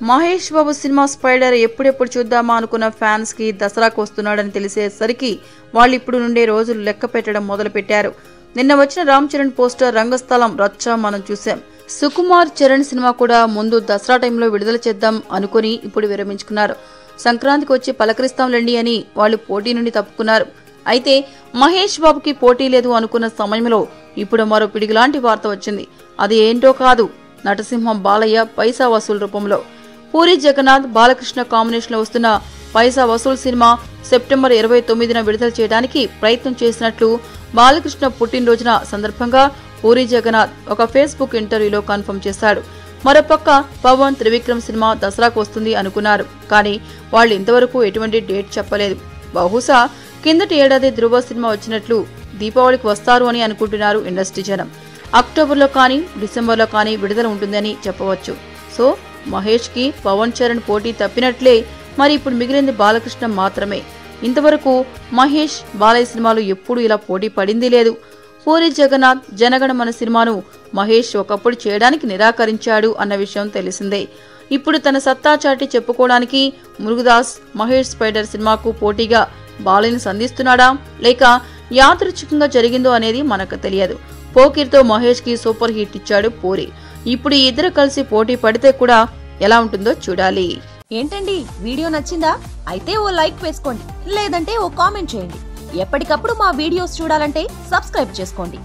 Mahesh Babu cinema spider ఎప్పుడెప్పుడు చూద్దామా అనుకున్న ఫ్యాన్స్ కి దసరాకు వస్తున్నాడని తెలిసేసరికి వాళ్ళు ఇప్పుడు నుండే రోజులు లెక్క పెట్టడం మొదలు పెట్టారు. నిన్న వచ్చిన రామ్ చరణ్ పోస్టర్ రంగస్థలం రచ్చ మనం చూసాం. సుకుమార్ చరణ్ సినిమా కూడా ముందు దసరా టైంలో విడుదల చేద్దాం అనుకుని ఇప్పుడు విరమించుకున్నారు. సంక్రాంతికి వచ్చి పలకరిస్తాంలేండి అని వాళ్ళు పోటీ నుండి తప్పుకున్నారు. అయితే మహేష్ బాబుకి పోటీ లేదు అనుకున్న సమయంలో ఇప్పుడు మరో పిడిగిలాంటి వార్త వచ్చింది. అది ఏంటో కాదు, నటసింహం బాలయ్య పైసా వసూలు రూపంలో. పూరి జగన్నాథ్ బాలకృష్ణ కాంబినేషన్ లో వస్తున్న పైసా వసూల్ సినిమా సెప్టెంబర్ 29న విడుదల చేయడానికి ప్రయత్నం చేసినట్లు బాలకృష్ణ పుట్టినరోజున సందర్భంగా పూరి జగన్నాథ్ ఒక ఫేస్బుక్ ఇంటర్వ్యూలో కన్ఫర్మ్ చేశాడు. మరోపక్క పవన్ త్రివిక్రమ్ సినిమా దసరాకు వస్తుంది అనుకున్నారు. కానీ వాళ్ళు ఇంతవరకు ఎటువంటి డేట్ చెప్పలేదు. బహుశా కిందటి ఏడాది ధృవ సినిమా వచ్చినట్లు దీపావళికి వస్తారు అని అనుకుంటున్నారు ఇండస్ట్రీ జనం. అక్టోబర్లో కానీ డిసెంబర్లో కానీ విడుదల ఉంటుందని చెప్పవచ్చు. సో మహేష్ కి పవన్ చరణ్ పోటీ తప్పినట్లే. మరి ఇప్పుడు మిగిలింది బాలకృష్ణ మాత్రమే. ఇంతవరకు మహేష్ బాలయ్య సినిమాలు ఎప్పుడూ ఇలా పోటీ పడింది లేదు. పూరి జగన్నాథ్ జనగణమన సినిమాను మహేష్ ఒకప్పుడు చేయడానికి నిరాకరించాడు అన్న విషయం తెలిసిందే. ఇప్పుడు తన సత్తా చాటి చెప్పుకోవడానికి మురుగదాస్ మహేష్ స్పైడర్ సినిమాకు పోటీగా బాలయ్యని సంధిస్తున్నాడా లేక యాదృచ్ఛికంగా జరిగిందో అనేది మనకు తెలియదు. పోకిర్తో మహేష్ కి సూపర్ హిట్ ఇచ్చాడు పూరి. ఇప్పుడు ఈ ఇద్దరు కలిసి పోటీ పడితే కూడా ఎలా ఉంటుందో చూడాలి. ఏంటండి, వీడియో నచ్చిందా? అయితే ఓ లైక్ వేసుకోండి, లేదంటే ఓ కామెంట్ చేయండి. ఎప్పటికప్పుడు మా వీడియోస్ చూడాలంటే సబ్స్క్రైబ్ చేసుకోండి.